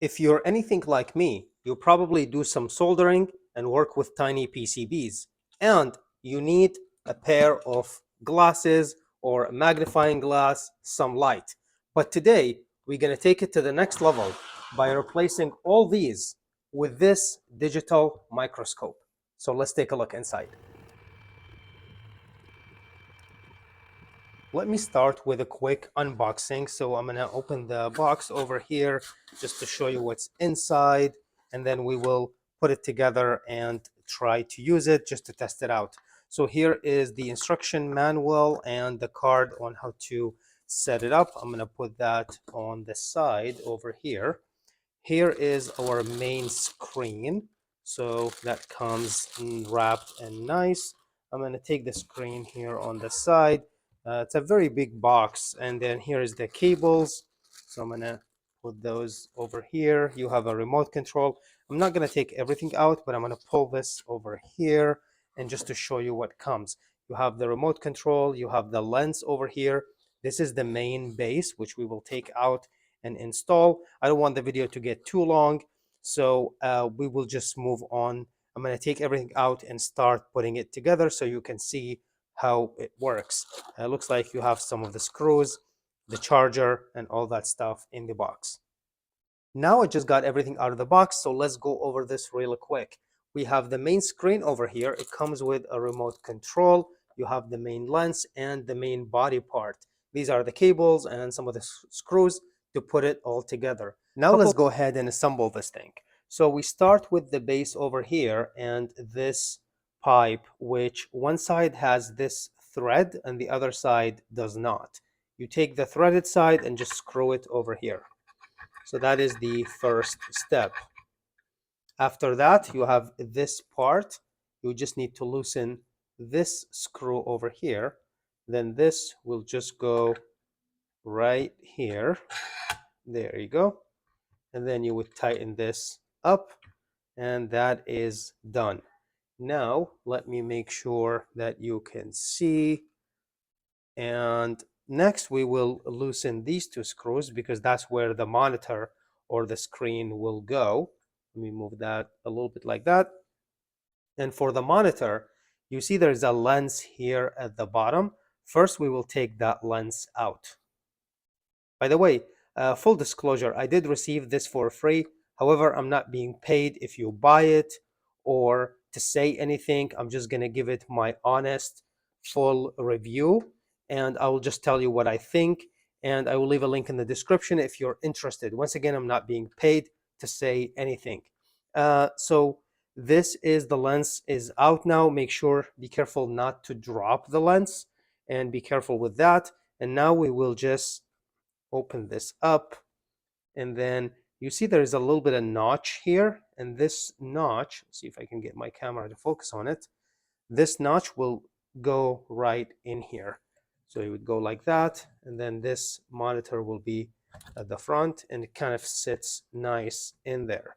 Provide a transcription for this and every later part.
If you're anything like me, you probably do some soldering and work with tiny PCBs, and you need a pair of glasses or a magnifying glass, some light. But today, we're going to take it to the next level by replacing all these with this digital microscope. So let's take a look inside. Let me start with a quick unboxing. So I'm gonna open the box over here just to show you what's inside, and then we will put it together and try to use it just to test it out. So here is the instruction manual and the card on how to set it up. I'm gonna put that on the side over here. Here is our main screen. So that comes wrapped and nice. I'm going to take the screen here on the side. It's a very big box. And then here is the cables. So I'm going to put those over here. You have a remote control. I'm not going to take everything out, but I'm going to pull this over here. And just to show you what comes, you have the remote control. You have the lens over here. This is the main base, which we will take out and install. I don't want the video to get too long, so we will just move on. I'm going to take everything out and start putting it together so you can see how it works. It looks like you have some of the screws, the charger, and all that stuff in the box. Now I just got everything out of the box, so let's go over this really quick. We have the main screen over here. It comes with a remote control. You have the main lens and the main body part. These are the cables and some of the screws to put it all together. Now let's go ahead and assemble this thing. So we start with the base over here and this pipe, which one side has this thread and the other side does not. You take the threaded side and just screw it over here. So that is the first step. After that, you have this part. You just need to loosen this screw over here. Then this will just go right here. There you go. And then you would tighten this up, and that is done. Now, let me make sure that you can see. And next, we will loosen these two screws because that's where the monitor or the screen will go. Let me move that a little bit like that. And for the monitor, you see there's a lens here at the bottom. First, we will take that lens out. By the way, full disclosure, I did receive this for free. However, I'm not being paid if you buy it or to say anything. I'm just going to give it my honest, full review, and I will just tell you what I think. And I will leave a link in the description if you're interested. Once again, I'm not being paid to say anything. So this is the lens is out now. Make sure, be careful not to drop the lens and be careful with that. And now we will just open this up, and then you see there's a little bit of notch here, and this notch, let's see if I can get my camera to focus on it. This notch will go right in here. So it would go like that, and then this monitor will be at the front, and it kind of sits nice in there.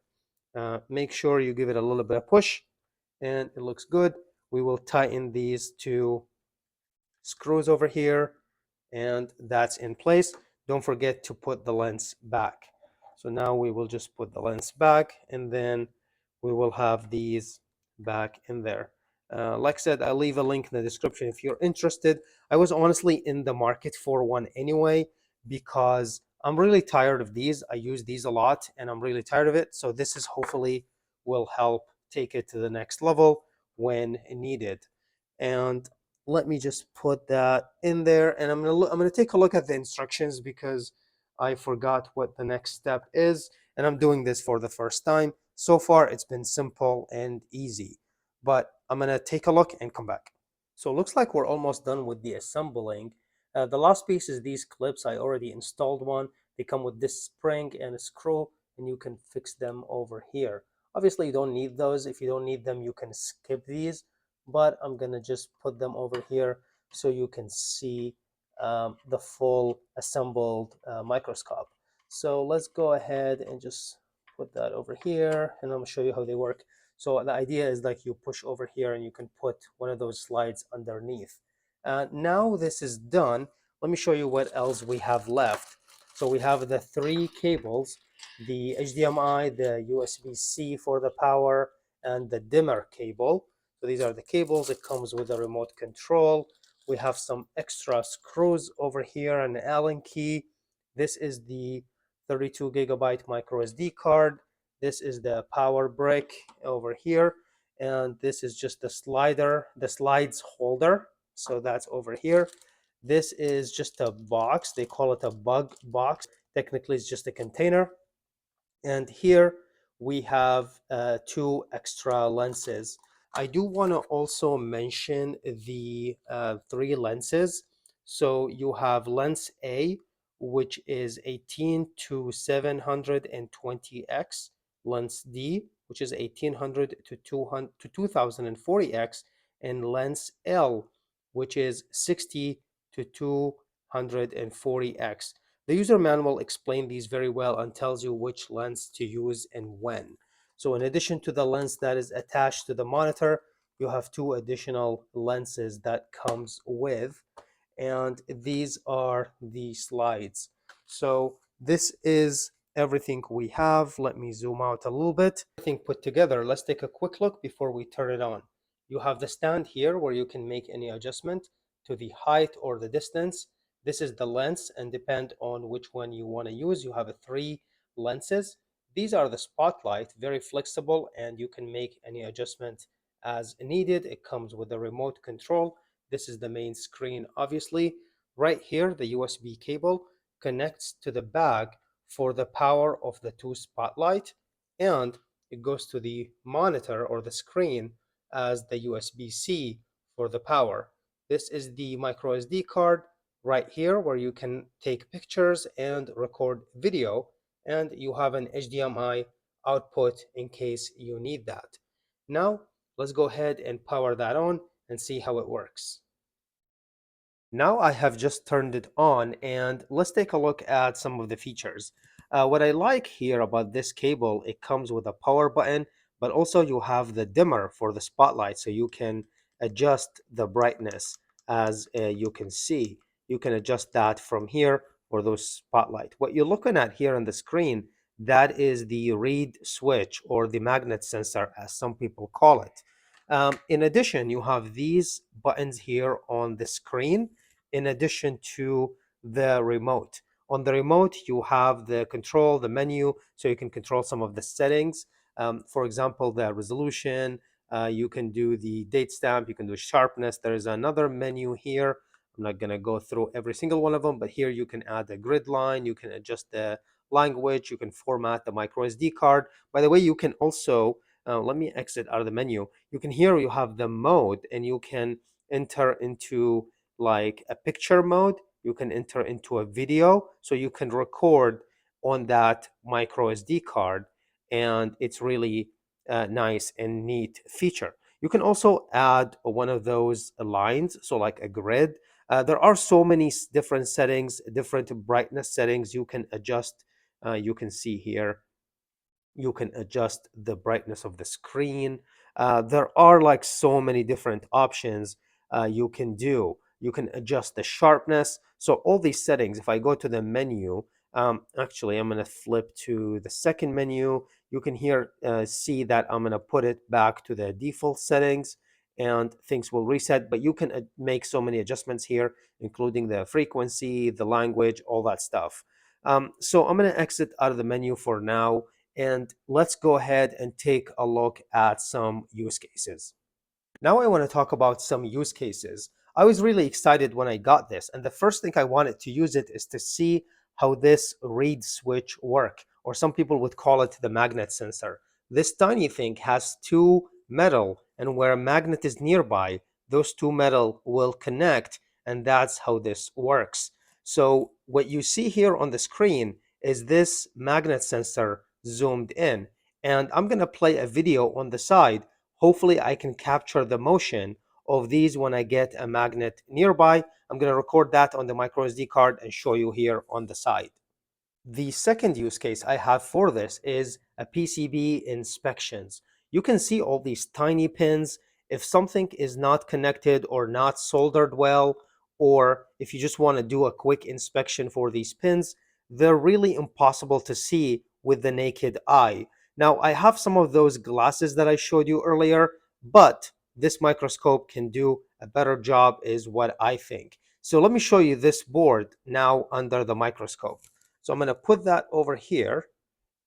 Make sure you give it a little bit of push, and it looks good. We will tighten these two screws over here, and that's in place. Don't forget to put the lens back. So now we will just put the lens back, and then we will have these back in there. Like I said, I'll leave a link in the description if you're interested. I was honestly in the market for one anyway because I'm really tired of these. I use these a lot and I'm really tired of it. So this is hopefully will help take it to the next level when needed. And let me just put that in there, and I'm gonna take a look at the instructions because I forgot what the next step is, and I'm doing this for the first time. So far it's been simple and easy, but I'm gonna take a look and come back. So it looks like we're almost done with the assembling. The last piece is these clips. I already installed one. They come with this spring and a screw, and you can fix them over here. Obviously you don't need those. If you don't need them, you can skip these, but I'm gonna just put them over here so you can see the full assembled microscope. So let's go ahead and just put that over here, and I'm gonna show you how they work. So the idea is like you push over here and you can put one of those slides underneath. Now this is done. Let me show you what else we have left. So we have the three cables. the HDMI, the USB-C for the power, and the dimmer cable. So these are the cables. It comes with a remote control. We have some extra screws over here and an Allen key. This is the 32 gigabyte micro SD card. This is the power brick over here. And this is just the slider, the slides holder. So that's over here. This is just a box. They call it a bug box. Technically, it's just a container. And here we have two extra lenses. I do want to also mention the three lenses. So you have lens A, which is 18 to 720x, lens D, which is 1800 to 200 to 2040x, and lens L, which is 60 to 240x. The user manual explains these very well and tells you which lens to use and when. So in addition to the lens that is attached to the monitor, you have two additional lenses that comes with, and these are the slides. So this is everything we have. Let me zoom out a little bit. Everything put together. Let's take a quick look before we turn it on. You have the stand here where you can make any adjustment to the height or the distance. This is the lens, and depend on which one you want to use. You have three lenses. These are the spotlight, very flexible, and you can make any adjustment as needed. It comes with a remote control. This is the main screen, obviously. Right here, the USB cable connects to the bag for the power of the two spotlight, and it goes to the monitor or the screen as the USB-C for the power. This is the micro SD card right here where you can take pictures and record video, and you have an HDMI output in case you need that. Now, let's go ahead and power that on and see how it works. Now I have just turned it on, and let's take a look at some of the features. What I like here about this cable, it comes with a power button, but also you have the dimmer for the spotlight, so you can adjust the brightness. As you can see, you can adjust that from here for those spotlight. What you're looking at here on the screen, that is the reed switch or the magnet sensor, as some people call it. In addition, you have these buttons here on the screen in addition to the remote. On the remote, you have the control, the menu, so you can control some of the settings. For example, the resolution, you can do the date stamp, you can do sharpness. There is another menu here. I'm not going to go through every single one of them, but here you can add a grid line, you can adjust the language, you can format the micro SD card. By the way, you can also, let me exit out of the menu. You can here, you have the mode, and you can enter into like a picture mode, you can enter into a video, so you can record on that micro SD card, and it's really nice and neat feature. You can also add one of those lines, so like a grid. There are so many different settings, different brightness settings you can adjust. You can see here you can adjust the brightness of the screen. There are like so many different options you can do. You can adjust the sharpness. So all these settings, if I go to the menu, actually I'm going to flip to the second menu. You can here see that I'm going to put it back to the default settings and things will reset, but you can make so many adjustments here, including the frequency, the language, all that stuff. So I'm going to exit out of the menu for now, and let's go ahead and take a look at some use cases. Now I want to talk about some use cases. I was really excited when I got this, and the first thing I wanted to use it is to see how this reed switch work, or some people would call it the magnet sensor. This tiny thing has two metal, and where a magnet is nearby, those two metal will connect, and that's how this works. So what you see here on the screen is this magnet sensor zoomed in, and I'm going to play a video on the side. Hopefully I can capture the motion of these when I get a magnet nearby. I'm going to record that on the micro SD card and show you here on the side. The second use case I have for this is a PCB inspections. You can see all these tiny pins. If something is not connected or not soldered well, or if you just want to do a quick inspection for these pins, they're really impossible to see with the naked eye. Now, I have some of those glasses that I showed you earlier, but this microscope can do a better job is what I think. So let me show you this board now under the microscope. So I'm going to put that over here,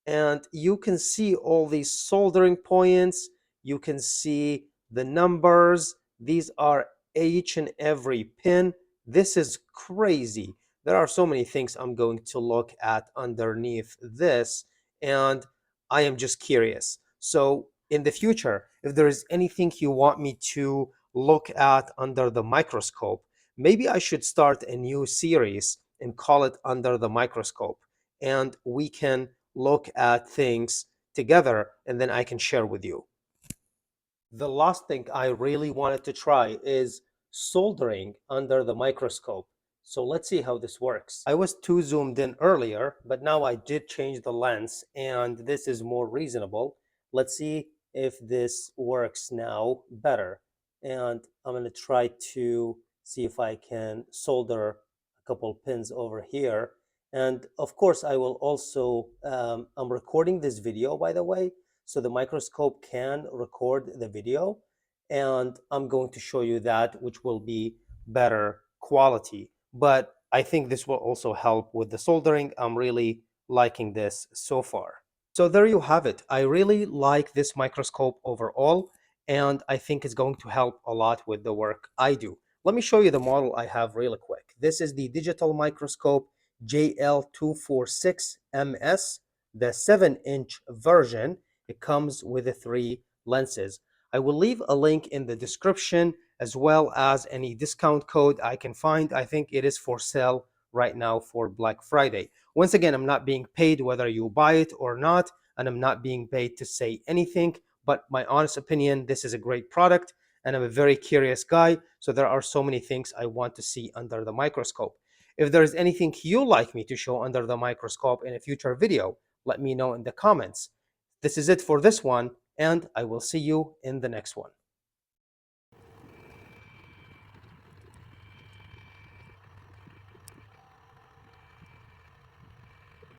and you can see all these soldering points. You can see the numbers. These are each and every pin. This is crazy. There are so many things I'm going to look at underneath this, and I am just curious. So in the future, if there is anything you want me to look at under the microscope, maybe I should start a new series and call it Under the Microscope, and we can look at things together, and then I can share with you. The last thing I really wanted to try is soldering under the microscope. So let's see how this works. I was too zoomed in earlier, but now I did change the lens and this is more reasonable. Let's see if this works now better. And I'm going to try to see if I can solder a couple pins over here. And of course, I will also, I'm recording this video, by the way, so the microscope can record the video, and I'm going to show you that, which will be better quality. But I think this will also help with the soldering. I'm really liking this so far. So there you have it. I really like this microscope overall, and I think it's going to help a lot with the work I do. Let me show you the model I have really quick. This is the digital microscope JL246MS, the 7-inch version. It comes with the 3 lenses. I will leave a link in the description as well as any discount code I can find. I think it is for sale right now for Black Friday. Once again, I'm not being paid whether you buy it or not, and I'm not being paid to say anything, but my honest opinion, this is a great product, and I'm a very curious guy, so there are so many things I want to see under the microscope. If there is anything you like me to show under the microscope in a future video, let me know in the comments. This is it for this one, and I will see you in the next one.